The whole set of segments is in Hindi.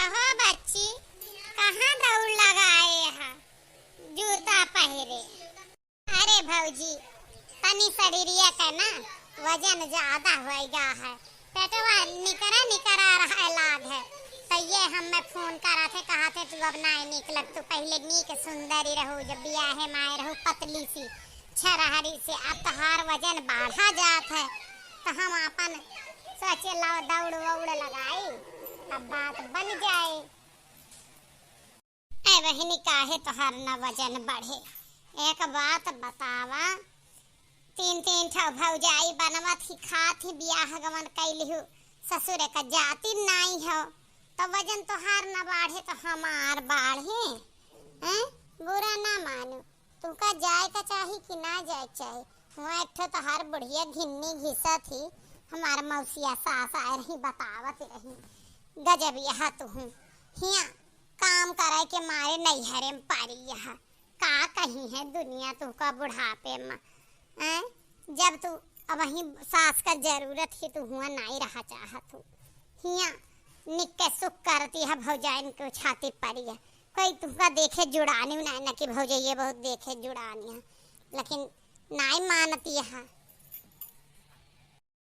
कहो बच्ची, कहाँ दौड़ लगाए है जूता पहरे। अरे भौजी, तनी शरीरिया का ना वजन ज्यादा हो गया है, पेटवा निकरा निकरा रहा लाग है। तो ये हमें फोन करा थे, कहा थे तू अब ना निकलत, तू पहले नीक सुंदरी रहो, जब बियाहे माए रहो पतली सी छरहरी से। अब तहार वजन बढ़ा जात है, तो हम अपन सोचे लाओ दौड़ वौड़ लगाई, तब बात बन जाए। ऐ बहनी, काहे तोहर न वजन बढ़े? एक बात बतावा, तीन तीन ठो भौजाई बनवत ही खात ही बियाह गमन कैलिहु, ससुर का जाति नाई हो, तो वजन तोहार न बढ़े तो हमार बढ़े? हैं? बुरा ना मानो, तुमका जाए का चाही कि ना जाए चाही। वहाँ एक ठो तोहार बुढ़िया घिन्नी घिसा थी, हमार मौसिया सास आए रही, बतावत रही गजब यहाँ तू हूँ हिया काम करे के मारे नैहरे में पारी यहाँ का कहीं है दुनिया तुमका बुढ़ापे में। जब तू अब वही सास का जरूरत ही तू हुआ नहीं रहा चाहत हूँ, हिया निक्के सुख करती है भौजाइन को छाती परी है। कोई तुमका देखे जुड़ानी नहीं न कि भौजाइये बहुत देखे जुड़ानी है, लेकिन नहीं मानती है।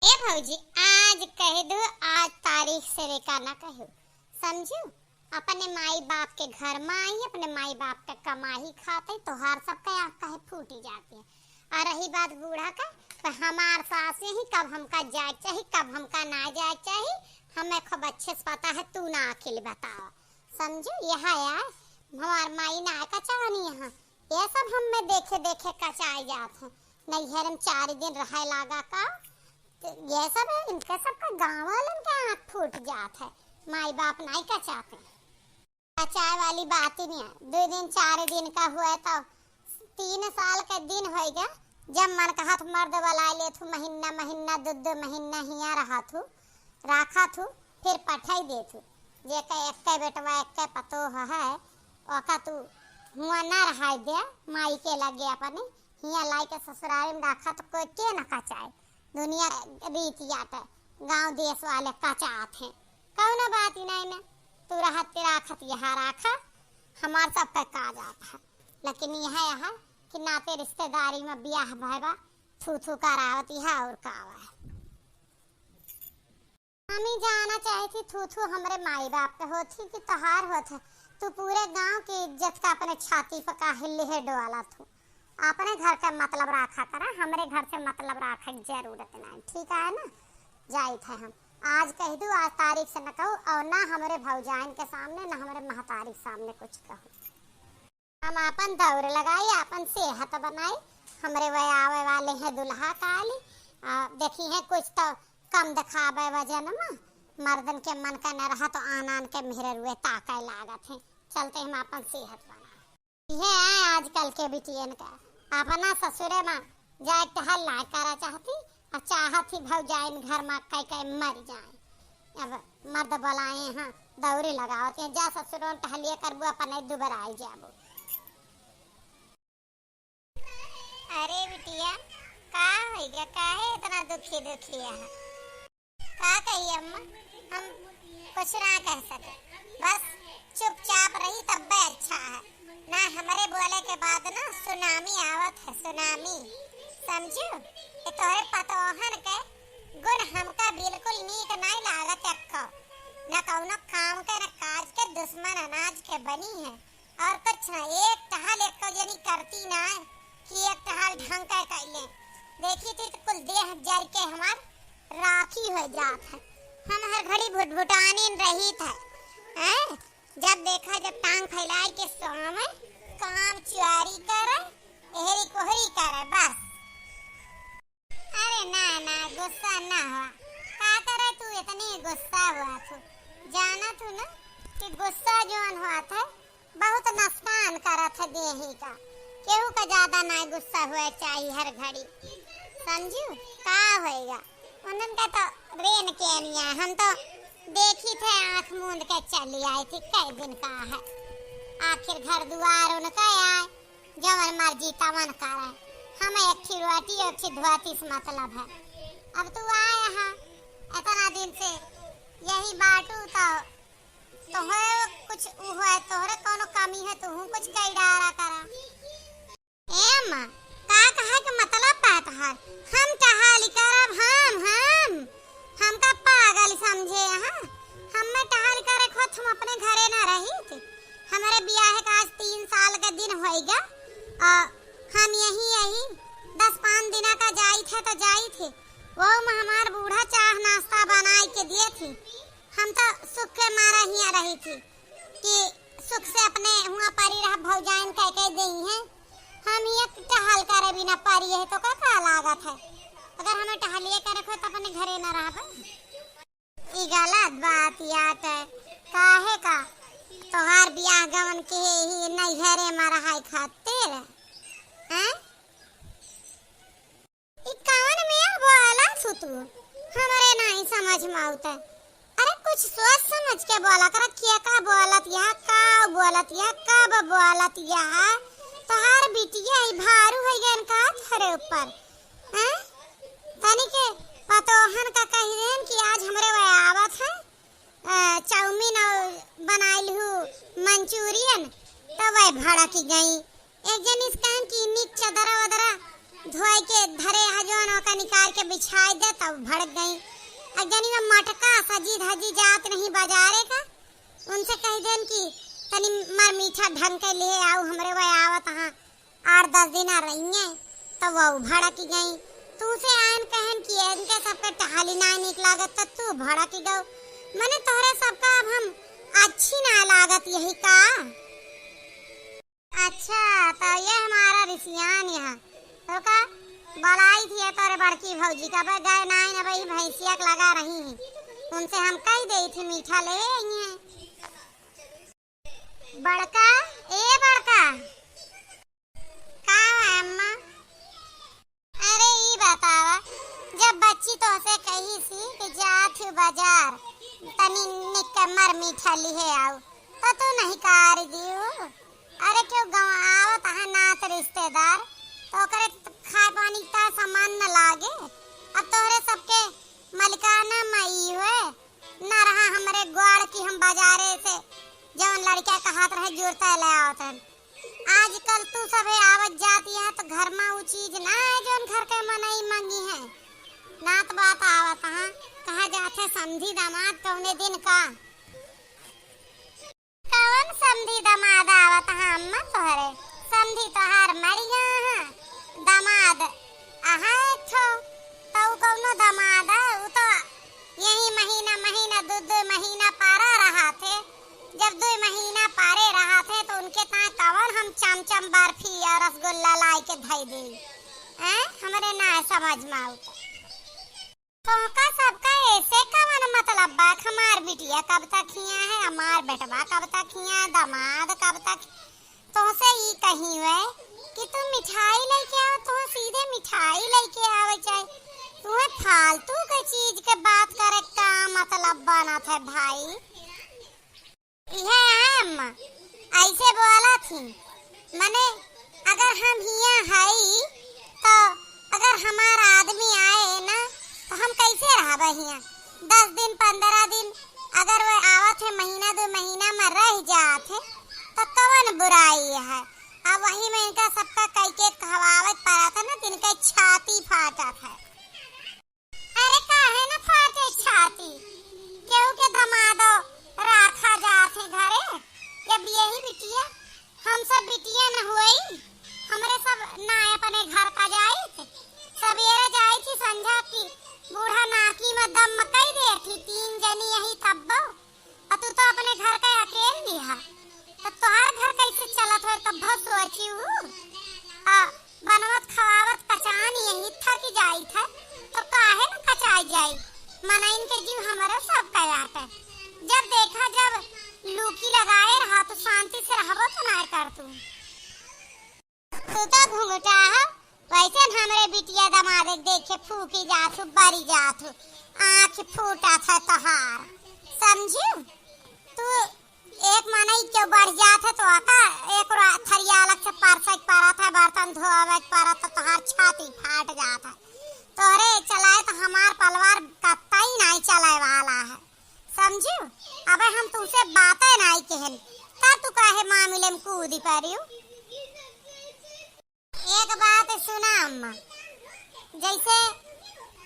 ए भौजी, आज कह दो, आज तारीख से रेखा ना कहो, समझो। अपने माई बाप के घर में आई, अपने माई बाप का कमाई खाते, तो हर सबका आँख कहे फूटी जाती है। और रही बात बूढ़ा का, तो हमार सास ही कब हमका जाए चाहिए, कब हमका ना जाए चाहिए, हमें खूब अच्छे से पता है, तू ना अकेले बताओ, समझो। यहाँ यार हमार माई ना का चाहनी यहाँ, ये सब हमें देखे देखे कचाई जाते हैं। नैहर में 4 दिन रहे लागा का, तो ये सब है इनका सबका गाँव वालन के आँख फूट जात है, माई बाप नहीं कचाते। कचाए वाली बात ही नहीं है। 2 दिन 4 दिन का हुआ तो 3 साल का दिन होएगा, जब मन कहा तो मर्द वाला ले थू, महीना महीना 2 महीना हिया रहा थू, राखा थू, फिर पठाई दे थू। जे का एक बेटवा एक पतो है, ओका तू हुआ ना रहा दे, माई के लगे अपने हिया लाई के ससुराल में रखा, तो कोई के न कचाए। दुनिया रीति जाता, गांव देश वाले कचात हैं, कौन बात ही नहीं ना, तू रहते राखत यहाँ राखा, हमार सब का का जाता है। लेकिन यह कि नाते रिश्तेदारी में ब्याह भैबा थू थू करावती है और कावा है। हमी जाना चाहती थू थू हमरे माई बाप के होती कि तहार होत है, तू पूरे गांव की इज्जत का अपने छाती पर काहे ले डोला थू। अपने घर का मतलब रखा करा, हमरे घर से मतलब रखा जरूरत नहीं, ठीक है ना। जाई थे हम आज कह दू, आज तारीख से न कहूँ, और ना हमारे भौजाइन के सामने ना हमारे महतारी सामने कुछ कहूँ। हम अपन दौड़ लगाई, अपन सेहत बनाई, हमरे वह आवे वाले हैं दुल्हा काली, देखी है कुछ तो कम दिखावे वजन में, मर्दन के मन का न रहा तो आन आन के मेरे रुए ताकय लागत है। चलते हम अपन सेहत बना। ये है आजकल के बिटियन का, अपना ससुरे में जाए टहल ला करा चाहती, और चाहत ही भौजाइन घर में कई कई मर जाए। अब मर्द बुलाए हैं दौरी लगावते हैं, जा ससुरों टहलिए करबू अपने दुबराई जाबू। अरे बिटिया, का होइगा, काहे इतना दुखी दुखी है? का कही अम्मा, हम कुछ ना कह सके, बस चुपचाप रही तब अच्छा है ना। हमारे बोले के बाद ना सुनामी आवत है, सुनामी, समझो। ये तोरे पतोहन के गुण हमका बिल्कुल नीक नहीं लागत अक्को, न कौनो काम के न काज के, दुश्मन अनाज के बनी है। और कुछ ना, एक टहल एक जनी करती ना कि एक टहल ढंग का कैले, देखी थी तो कुल देह जर के हमार राखी हो जात है। हम हर घड़ी भुटभुटानी रही था, जब देखा जब टांग फैलाई के सोमे काम चुआरी करे, एहरी कोहरी करे, बस। अरे ना ना, गुस्सा ना हुआ, का करे तू इतनी गुस्सा हुआ तू? जाना तू ना कि गुस्सा जोन हुआ था बहुत नुकसान करत है देही का, केहू का ज्यादा ना गुस्सा हुआ चाहिए हर घड़ी, समझू। का होएगा उनन का तो रेन के निया, हम तो देखी थे आँख मूंद के चली आई थी, कई दिन का है। आखिर घर दुआर उनका आए, जवन मर्जी तवन करे, हमें एक रोटी एक धोती से मतलब है। अब तू आए है इतना दिन से, यही बाटू तो तोहरे कुछ हुआ है, तोहरे कोनो कमी है तो हूँ कुछ कई डारा करा। ए अम्मा का कहा के मतलब पात है हम टहाली करब हम का पागल समझे यहाँ हम में टहाली करे खुद हम अपने घरे ना रही थे। हमारे ब्याह का आज 3 साल का दिन होएगा और हम यही 10-5 दिन का जाई थे वो हमार बूढ़ा चाह नाश्ता बनाई के दिए थी। हम तो सुख के मारा ही रही थी कि सुख से अपने हुआ पारी रहा भौजाइन कह देई है हम ये टहल करे बिना पारी है तो का लागत है। अगर हमें टहलिए करे खो तो अपने घरे न रह ई गलत बात यात है काहे का तोहार ब्याह गवन के ही नैहरे में रहाई खातिर हैं ई कौन में बोला सुतू हमारे नहीं समझ में आता। अरे कुछ सोच समझ के बोला कर क्या का बोलत या का बोलत या कब बोलत या तोहार बिटिया ही भारू है गन का थरे ऊपर हैं तनी के पतोहन का कह देन कि आज हमरे वे आवत है चाउमीन बनाइल हूँ मंचूरियन तो वह भड़क गई। एक जन इस कहन की निक चदरा वदरा धोए के धरे हजोन का निकाल के बिछाई दे तब भड़क गई। एक जनी में मटका सजी धजी जात नहीं बाजारे का उनसे कह देन कि तनी मर मीठा ढंग के ले आओ हमरे वह आवत हाँ 8-10 दिन रही तो वो भड़क गई। तू से आन कहन की इनके सबके टहली ना निक लागत तो तू भड़क गौ मने तोहरे सबका अब हम अच्छी ना लागत यही का। अच्छा तो ये हमारा रिसियान यहाँ तो का बलाई थी तोरे बड़की भौजी का गए नाई ना भाई भैंसिया लगा रही है उनसे हम कह दे थी मीठा ले आई है। बड़का ए बड़का का अम्मा अरे ई बतावा जब बच्ची तो से कही सी कि जात बाजार तनी निकमर मीठा लिहे आओ तो तू नहीं कार दियो। अरे क्यों गाँव आवत है नात रिश्तेदार तो करे खाए पानी का सामान न लागे अब तोहरे सबके मलिकाना मई हुए न रहा हमारे ग्वाड़ की हम बाजारे से जवन लड़का का हाथ रहे जुड़ता ले आवत है। आजकल तू सबे आवत जाती है तो घर में वो चीज ना है जो घर के मनई मंगी है नात बात आवत हाँ कहा जाते समझी दामाद तोहने दिन का कौन समझी दामाद आवत हाँ अम्मा तोहरे समझी तोहार मरिया हाँ दामाद आहा तो कौनो दामाद है वो तो यही महीना 2 महीना पारा रहा थे जब 2 महीना पारे रहा थे तो उनके ता कवन हम चमचम बर्फी और रसगुल्ला लाई के धई दी हैं हमरे ना समझ में आवता तो का सबका ऐसे कवन मतलब बा हमार बिटिया कब तक हिया है हमार बेटवा कब तक हिया दामाद कब तक तो से ई कही हुए कि तू मिठाई लेके आओ तो सीधे मिठाई लेके आवे चाहे तू फालतू के चीज के बात करे का मतलब बना थे भाई। यह अम्मा ऐसे बोला थी मने अगर हम हिया हई तो अगर हमारा आदमी आए ना तो हम कैसे रहब हिया 10 दिन 15 दिन अगर वो आवत है महीना 2 महीना में रह जात है तो कवन बुराई है। अब वही में इनका सबका कई के खवावत पड़ा था ना तिनका छाती फाटा था। अरे काहे ना फाटे छाती केहू के दमादो राखा जाते घरे जब यही बिटिया हम सब बिटिया न हुई हमरे सब ना अपने घर का जाए थे सवेरे जाई थी संध्या की बूढ़ा नाकी में दम मकई दे थी 3 जनी यही तब्बो और तू तो अपने घर का अकेले भी है तो तोहार घर कैसे चलत हो तब बहुत सोची हूँ बनवत खवावत कचान यही था कि जाई था तो काहे न कचाई जाई मना इनके जीव हमारा सब कयात है जब देखा जब लूकी लगाए रहा तो शांति से रहबो तो ना कर तू तो घूमटा है वैसे हमरे बिटिया दमाद देखे फूकी जात बारी जात आँख फूटा था तोहार समझू तू एक मनई के बढ़ जात है तो आका एक थरिया अलग से परसक पारा था बर्तन धोवे पारा तो तोहार छाती फाट जात है तोरे चलाए तो हमार परिवार कत्ता ही नहीं चलाए वाला है समझू। अबे हम तुमसे बातें नहीं कहन ता तू काहे मामले में कूदी पारियो। एक बात सुना अम्मा, जैसे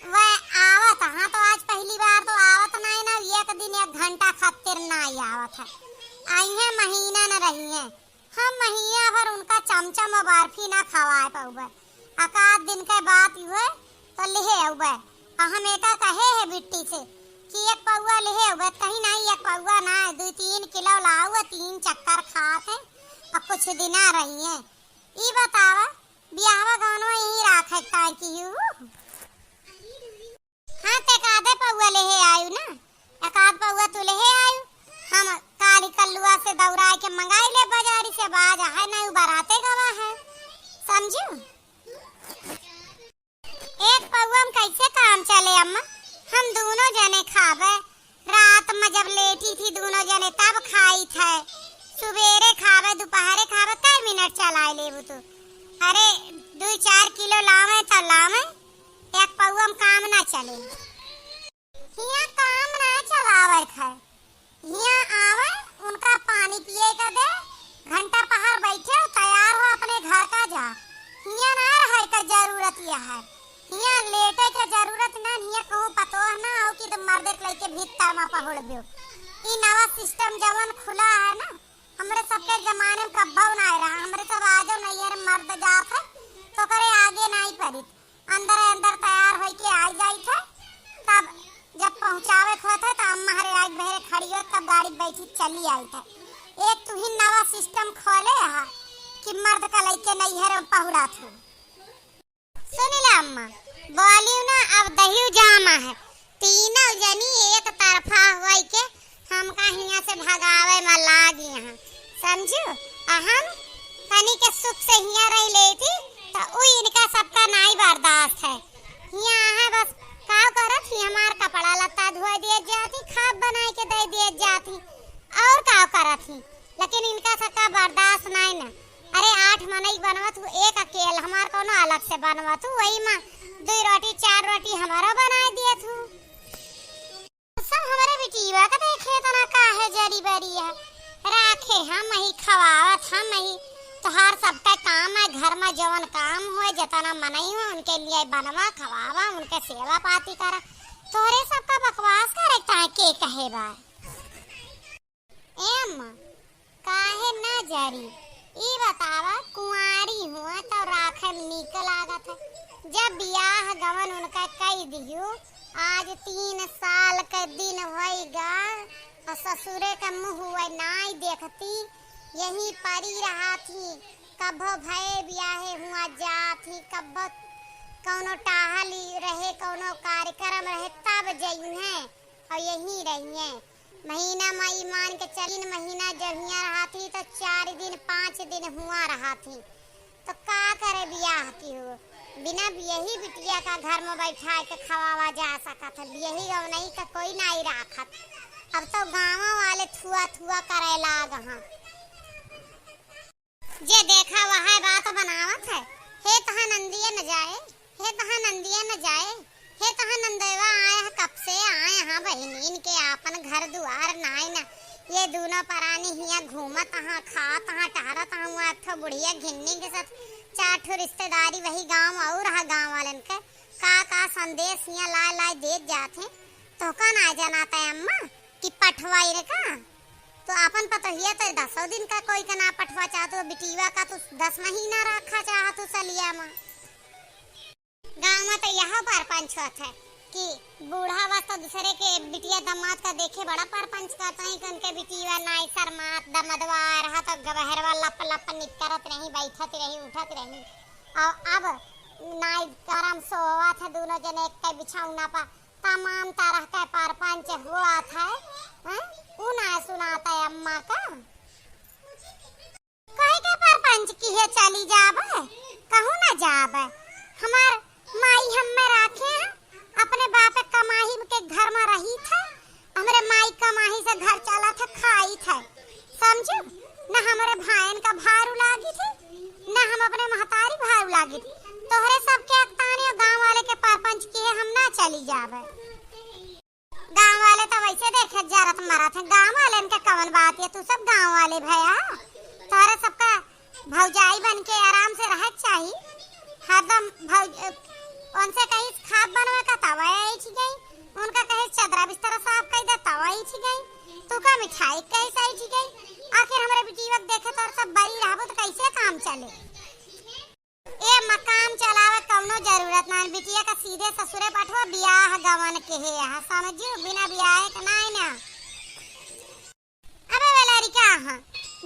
वह आवत, हाँ तो आज पहली बार तो आवत नहीं ना, एक दिन 1 घंटा खातिर नहीं आवत है। आई है महीना न रही है, हम महीना भर उनका चमचम और बर्फी ना खवाए पाऊबे। आकाद दिन के बात हुए तो लिहे उबे, हम एका कहे है बिट्टी से कि 1 पौवा लिहे उबे, कहीं नहीं 1 पौवा ना 2-3 किलो लाऊ, 3 चक्कर खाते हैं और कुछ दिन रही है। ई बतावा ब्याहवा गानवा यही राखे ताकि यू हाँ ते कादे पौवा लेहे आयु ना, एकाध पौवा तू लेहे आयु, हम काली कल्लुआ से दौड़ा के मंगाई ले बाजारी से, बाज है नहीं बराते गवा है, समझू। 1 पौवा में कैसे काम चले अम्मा, हम दोनों जने खावे, रात में जब लेटी थी दोनों जने तब खाई थे, सुबेरे खावे दोपहरे खावे, कई मिनट चलाए लेबू तू। अरे 2-4 किलो लावे तो लावे, 1 पौवा में काम ना चले। यहाँ काम ना चलावे है, यहाँ आवे उनका पानी पिए का दे, घंटा पहाड़ बैठे तैयार हो अपने घर का जा। यहाँ ना रहे का जरूरत यह है, यहाँ लेटे का जरूरत ना, यहाँ कहूँ पतो ना हो कि तुम मर्दे लेके भीतर में पहुड़ बियो। ये नवा सिस्टम जवन खुला है ना, हमरे सबके जमाने में कब्बो ना रहा, हमरे सब आजो नहीं है मर्द जात है तो करे आगे नहीं पड़ी, अंदर तैयार हो के आ जाई थे, तब जब पहुँचावे खोते तो अम्मा हरे आज बहरे खड़ी हो तब गाड़ी बैठी चली आई थे। एक तू ही नवा सिस्टम खोले हा कि मर्द का लइके नहीं है पहुड़ा थू। सुनिला अम्मा बोलियो ना, अब दही जामा है, तीनों जनी एक तरफा हुई के हमका हिया से भगावे में लागी हैं, समझू। हम तनी के सुख से हिया रह लेती तो उ इनका सबका नहीं बर्दाश्त है। हिया है बस का करत ही हमार कपड़ा लत्ता धोए दिए जाती, खाद बना के दे दिए जाती और का करत ही, लेकिन इनका सबका बर्दाश्त नहीं ना। अरे 8 मनई बनवत हूँ, एक अकेल हमार कोनो अलग से बनवत हूँ, वही में 2 रोटी 4 रोटी हमारा बना दिए थू। सब हमारे बिटिया का देखे तना काहे जरी बरी है राखे, हम ही खवावत, हम ही तोहार सबका काम है, घर में जवन काम हो जतना मनई हो उनके लिए बनवा खवावा, उनके सेवा पाती करा, तोरे सबका बकवास करे ताए के कहे बा। एम काहे ना जरी ई बतावा, कुंवारी हुआ तो राखे नीक लागत है, जब ब्याह गवन उनका कई दियो, आज 3 साल के दिन होएगा और ससुरे का मुँह हुआ नहीं देखती, यही पड़ी रहा थी, कभो भय ब्याहे हुआ जाती, कभो कौनो टाहली रहे कौनो कार्यक्रम रहे तब जई है और यही रही है। महीना मई मान के चलिन, महीना जब हिया रहा थी तो 4 दिन 5 दिन हुआ रहा थी, तो का करे ब्याह की हो, बिना यही बिटिया का घर में बैठा के खवावा जा सकत है, यही गाँव नहीं का कोई नहीं राखत। अब तो गाँव वाले थुआ थुआ करे लाग हाँ, जे देखा वह बात बनावत है, हे तहा नंदिया न जाए, हे तहा नंदिया न जाए, हे तहा नंदेवा आए है, कब से आए हाँ बहनीन के आपन घर दुआर नाई न, ये दोनों परानी हिया घूमत हाँ खात हाँ टहरत हाँ, हुआ तो बुढ़िया घिन्नी के साथ 4 ठो रिश्तेदारी वही गांव और रहा गांव वालन के का संदेश हिया लाए दे जाते, तो का ना जनाता है अम्मा कि पठवाई रे का, तो अपन पता हिया तो 10 दिन का कोई का ना पठवा चाहतो, बिटिया का तो 10 महीना रखा चाहतो सलिया में। गांव में तो यह परपंच होता है कि बूढ़ा वास्ता दूसरे के बिटिया दामाद का देखे बड़ा परपंच करता है कि उनके बिटिया नाई शर्मात दमदवा रहा तो गबहरवा लप निकरत रही, बैठत रही, उठत रही, और अब नाई करम सोवा था दोनों जने एक बिछाउना पा तमाम तरह का परपंच हुआ था, उना सुनाता है अम्मा का कहे के परपंच की है चली जाबे, कहूँ ना जाबे, हमार माई हमें राखे हैं, अपने बाप कमाही के घर में रही था, हमारे माई कमाही से घर चला था खाई था, समझो न हमारे भाईन का भारू लागी थी न हम अपने महतारी भारू लागी थी, तोहरे सबके अक्तानी और गांव वाले के परपंच की है हम ना चली जावे। गांव वाले तो वैसे देखे जरत मरत है। गांव वाले इनका कवन बात है, तू सब गांव वाले भैया तोरे सबका भौजाई बन के आराम से रह चाहिए। हरदम उनसे कहीं खाद बनवा का तवा आई गई, उनका कहीं चदरा बिस्तर साफ कर दे तवा आई गई, तू का मिठाई कैसे आई गई। आखिर हमारे बेटी देखे तो सब बड़ी रहबो तो कैसे काम चले। ए मकान चलावे कौनो जरूरत ना, बिटिया का सीधे ससुरे पठवा बियाह गवन के है यहाँ समझियो, बिना बियाह के ना ना। अबे वे लड़का हां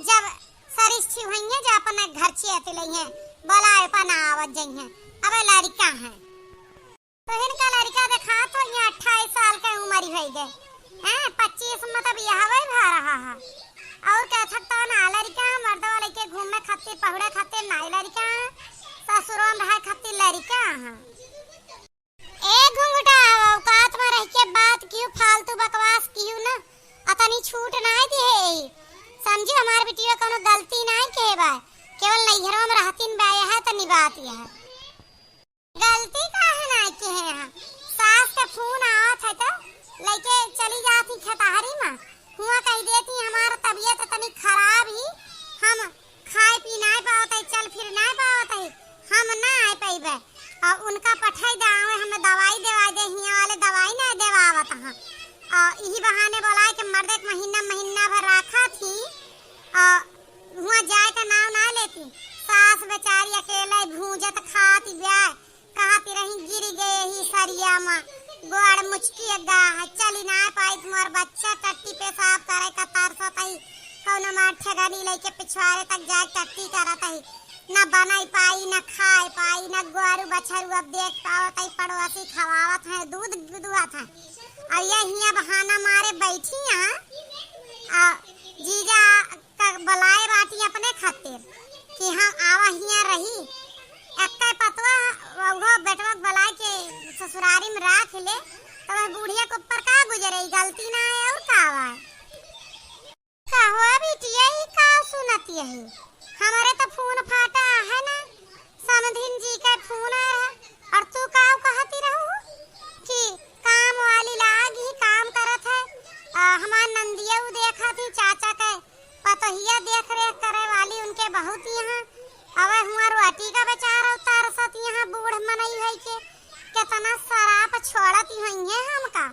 जब सरिष्ठी होइए जो अपने घर चेत लइए बोलाए पना आवत जइए। अबे लड़का है तो इनका लड़का देखा तो ये 28 साल के उम्र ही भई गए हैं, 25 में तो बियाह भई भा रहा है। और क्या थकता ना लड़का मर्दवा लेके घूमे खातिर पहुड़े खातिर नाई लड़का ससुरों में रहे खातिर लड़का हां। ए घुंघटा औकात में रह के बात क्यों फालतू बकवास क्यों ना, अतनी छूट ना दे समझी। हमार बेटिया कोनो गलती ना के बा, केवल नैहरों में रहतीन बाया है तो निभाती है। गलती काहे ना के है यहाँ, सास का फोन आवत है तो लेके चली जाती खतारी में, हुआ कह देती हमारा तबीयत इतनी खराब ही हम खाए पी ना पावत, चल फिर ना पावत, हम ना आ पाइबे। और उनका पठाई दावे हमें दवाई देवा दे, हिया वाले दवाई ना देवावत हां। और यही बहाने बोलाए कि मर्द एक महीना भर रखा थी और हुआ जाए का नाम ना लेती। सास बेचारी अकेले भूंजत खाती ब्याह कहती रही गिर गए ही सरिया में गोड़ मुचकी गा चली ना पाई, तुम्हार बच्चा टट्टी पेशाब करे का तरसत ही कौनो मार ठगनी लेके पिछवाड़े तक जाए टट्टी करत ही, ना बनाई पाई ना खाए पाई ना गोरू बछरू अब देख पावत है, पड़ोसी खवावत है दूध दुआत है। और ये हिया बहाना मारे बैठी यहाँ जीजा का बुलाए बाटी अपने खातिर कि हम आवा हिया रही एक्का पतवा वो बेटवा बुलाए के ससुरारी में राख ले तो वह बुढ़िया के ऊपर का गुजरे गलती ना है और का हुआ का हुआ बिटिया ही का सुनती है। हमारे तो फोन फाटा है ना, समधिन जी का फोन आया और तू का कहती रहू कि काम वाली लाग ही काम करत है। हमार नंदिया देखा थी चाचा के पतहिया देख रेख करे वाली उनके बहुत यहाँ अवे हुआ रोटी का बेचारा उतार सत यहाँ बूढ़ मनई है के कितना शराब छोड़ती है हमका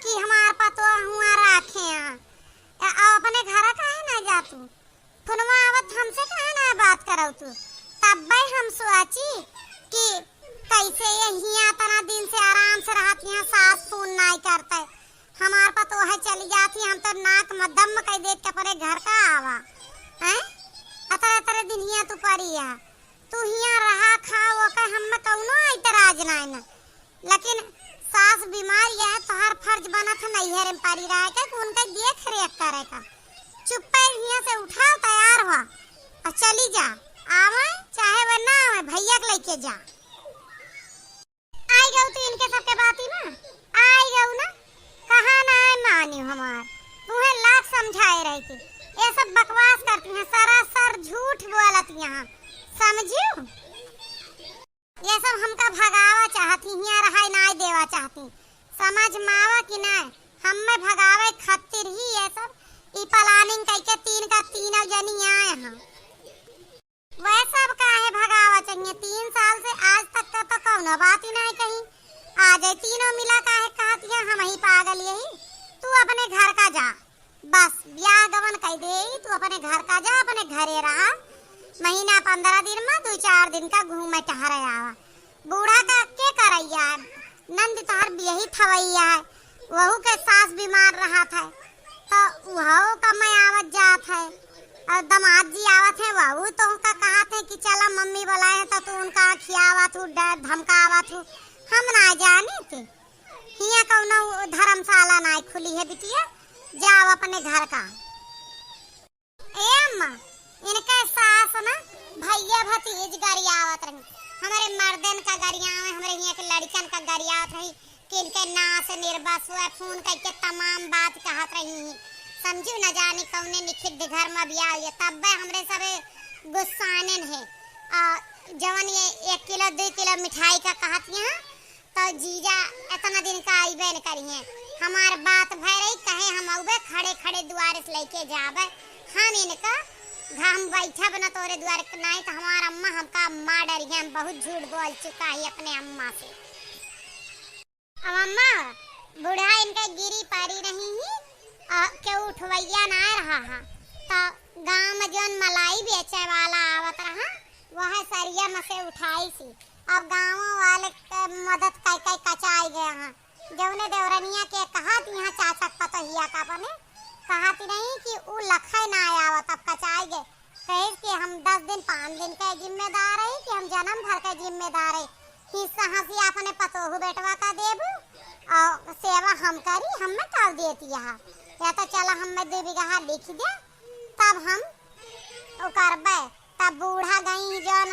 कि हमार पतो हुआ राखे यहाँ अपने घर काहे ना जा तू फोनवा आवत हमसे काहे ना बात करौ तू। तब भाई हम सोची कि कैसे यहाँ तना दिन से आराम से रहती हैं, सास फोन नहीं करते हमार पतो है चली जाती, हम तो नाक में दम कह देख के अपने घर का आवा हैं। अतर दिन हिया तू पड़ी है, तू हिया रहा खा वो का हम में कौनो इतराज ना है, लेकिन सास बीमारी है तो हर फर्ज बना था नैहर में पड़ी रहा है कि उनका देख रेख करे का। चुप्पे हिया से उठा तैयार हुआ और चली जा, आवे चाहे वह ना आवे भैया के लेके जा। आई गऊ तो इनके सबके बाती ना आई गऊ ना, कहा ना मानी हमार तुम्हें लाख समझाए रही थी, ये सब बकवास करती हैं सरासर झूठ बोलत यहाँ समझियो। ये सब हमका भगावा चाहती हिया रहा ना देवा चाहती, समझ मावा कि ना हमें भगावे खातिर ही ये सब ई प्लानिंग करके तीन का तीनों जनी आए हैं। वह सब काहे भगावा चाहिए, 3 साल से आज तक तो कौनो बात ही नहीं कही, आज तीनों मिला काहे कहती है हम ही पागल यही। तू अपने घर का जा, बस ब्याह गवन कह दे, तू अपने घर का जा, अपने घरे रहा महीना 15 दिन में 2-4 दिन का घूमे टहरे आवा। बूढ़ा का के करैया नंद तोहर यही थवैया है, वहू के सास बीमार रहा था तो वहू का मैं आवत जात है और दमाद जी आवत है वहू तो उनका कहा थे कि चला मम्मी बुलाए तो तू उनका खियावा तू डर धमकावा तू, हम ना जाने थे। हिया कौनो धर्मशाला ना खुली है बिटिया, जाओ अपने घर का। ए अम्मा इनके सास ना भैया भतीज गरियावत रही, हमारे मर्दन का गरियावे हमारे यहाँ के लड़कन का गरियावत रही कि इनके नास निर्बस हुआ फोन करके तमाम बात कहत रही समझू न जाने कौने निखित घर में बियाह हुआ। तब हमरे सबे गुस्सानन है जवन ये 1 किलो 2 किलो मिठाई का कहत यहाँ तो जीजा इतना दिन का आईबे न करी है, हमार बात भैरई कहे हम औबे खड़े खड़े दुआरे से लेके जाबे। हम इनका हम बैठा बना तोरे द्वार नहीं तो हमार अम्मा हमका माँ डरी है। हम बहुत झूठ बोल चुका है अपने अम्मा से। अब अम्मा बूढ़ा इनका गिरी पारी नहीं ही के उठवैया ना रहा है तो गांव में जोन मलाई बेचे वाला आवत रहा वह सरिया में से उठाई सी। अब गांव वाले मदद कई कई कचाई गए हैं। जौने देवरनिया के कहा यहाँ चाचा पतहिया का बने कहा नहीं कि उ लखई ना आवत। अब कचाई गए कहे कि हम 10 दिन 5 दिन का जिम्मेदार है कि हम जन्म भर का जिम्मेदार है। हिस्सा हंसी अपने पतोहू बेटवा का देबू और सेवा हम करी हमें कर देती है या तो चला हमें 2 बीघा लिख दे तब हम करबे। तब बूढ़ा गई जौन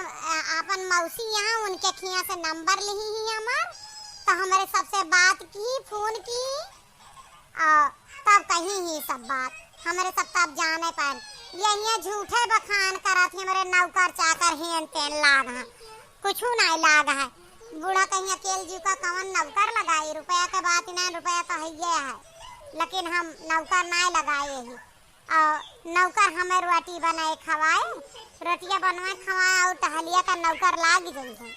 अपन मौसी यहाँ उनके खिया से नंबर ली ही हमार तो हमारे सबसे बात की फोन की तब कहीं ही सब बात हमारे सब तब जाने पर ये झूठे बखान करा थी। हमारे नौकर चाकर हेन तेन लाग है कुछ नहीं लाग है। बूढ़ा कहीं अकेल जी का कवन नौकर लगाई रुपया के बात नहीं रुपया तो है लेकिन हम नौकर नहीं लगाए ही। नौकर हमें रोटी बनाए खवाए रोटियां बनवाए खवाए और टहलिया का नौकर लाग गई है।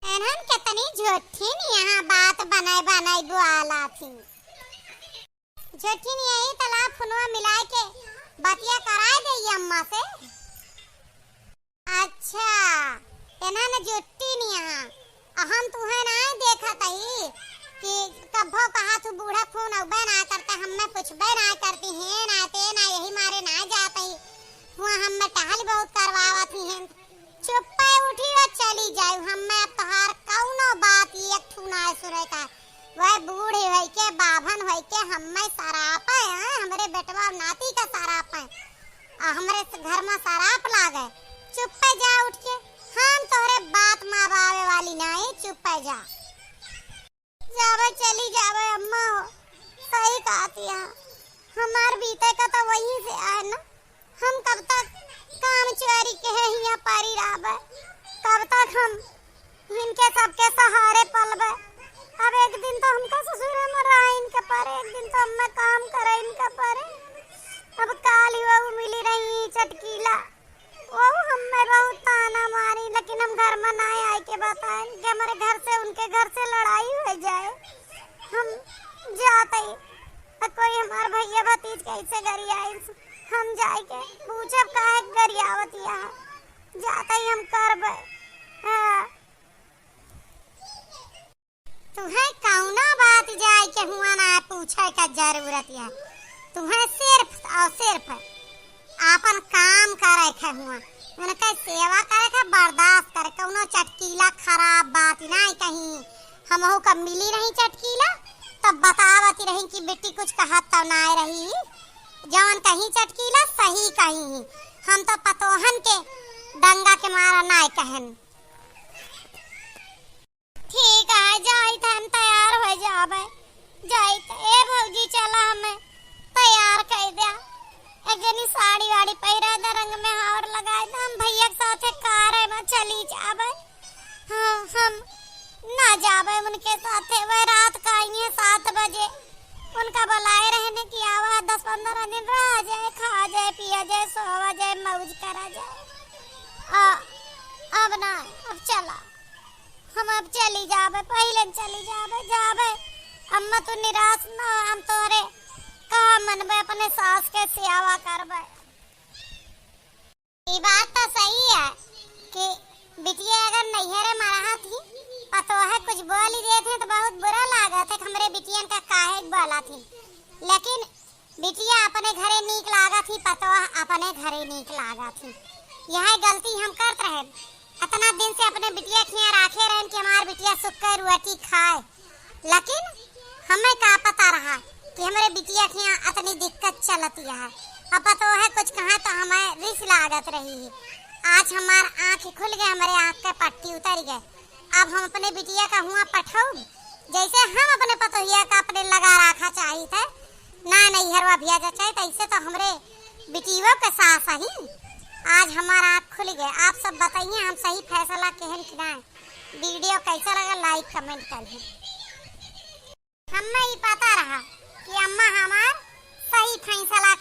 एनहन कितनी झूठी यहाँ बात बनाए बनाए बुआला थी झूठी यही तालाब फुनवा मिलाए के बतिया कराए गई अम्मा से। अच्छा एनहन झूठी नहीं यहाँ हम तुम्हें ना देखा तही कि कभो कहा तू बूढ़ा फोन औबे ना करता हमें पूछबे ना करती है ना ते ना यही मारे ना जाते हुआ हमें टहल बहुत करवावत ही चुप पे उठी और चली जाए। हमें अब तहार कौनो बात एक ठू ना सुने का वह बूढ़ी होई के बाभन होई के हमें सराप है हमरे बेटवा नाती का सराप है हमरे घर में सराप लागे। चुप पे जा उठ के हम तोरे बात माँ बावे वाली नहीं चुप पे जा जावे चली जावे अम्मा हो सही कहती है। हमार बीते का तो वहीं से आए ना हम कब तक काम चोरी के है यहाँ पारी राबे कब तक हम इनके सबके सहारे पलबे। अब एक दिन तो हमका ससुर में रहा इनके पर एक दिन तो हम काम करे इनके पर। अब काली वो मिली रही चटकीला वो हमें बहुत ताना मारी लेकिन हम घर में ना आए के बताएं कि हमारे घर से उनके घर से लड़ाई हो जाए हम जाते ही कोई हमारे भैया भतीज कैसे गरी आई हम जाए के पूछब काहे गरियावत यहाँ जाते ही हम करबे। तुम्हें कौना बात जाए के हुआ ना पूछे का जरूरत है। तुम्हें सिर्फ और सिर्फ अपन काम करे के हुआ उनके सेवा करे के बर्दाश्त करे कौनो चटकीला खराब बात नहीं कहीं हमहू कब मिली रही चटकीला तब बतावती रही कि बेटी कुछ कहत तो ना रही जौन कहीं चटकीला सही कहीं हम तो पतोहन के दंगा के मारा ना कहन। ठीक है जाई तो हम तैयार हो जाबे जाई तो ए भौजी चला हमें तैयार कर दिया एक जनी साड़ी वाड़ी पहिरा दे रंग में हार लगाए दे हम भैया के साथे कार में चली जाबे। हाँ हम ना जाबे उनके साथे वह रात का आई है 7 बजे उनका बुलाए रहने की आवा 10-15 दिन रह जाए खा जाए पिया जाए सोवा जाए मौज करा जाए। अब ना अब चला हम अब चली जाबे पहले चली जाबे जाबे अम्मा तू निराश ना हम तोरे कहा मनबे अपने सास के सेवा करबे। ये बात तो सही है कि बिटिया अगर नैहरे मरा थी पतो है कुछ बोल ही देते तो बहुत बुरा लगा था हमरे बिटियन का काहे बोला थी लेकिन बिटिया अपने घरे नीक लागा थी पतो अपने घरे नीक लागा थी। यह गलती हम करत रहे इतना दिन से अपने बिटिया खिया राखे रहन कि हमार बिटिया सुख कर रोटी खाए लेकिन हमें का पता रहा कि हमारे बिटिया के यहाँ इतनी दिक्कत चलती है। अब पता है कुछ कहा तो हमें रिस लागत रही है। आज हमार आँख खुल गए हमारे आँख के पट्टी उतर गए। अब हम अपने बिटिया का हुआ पठाऊ जैसे हम अपने पतोहिया का अपने लगा रखा चाहिए थे ना नहीं हरवा भिया जाए तैसे तो हमरे बिटियों के साथ ही आज हमारा आँख खुल गए। आप सब बताइए हम सही फैसला केहन खिलाएं। वीडियो कैसा लगा लाइक कमेंट करिए। हमें ही पता रहा कि अम्मा हमार सही फैसला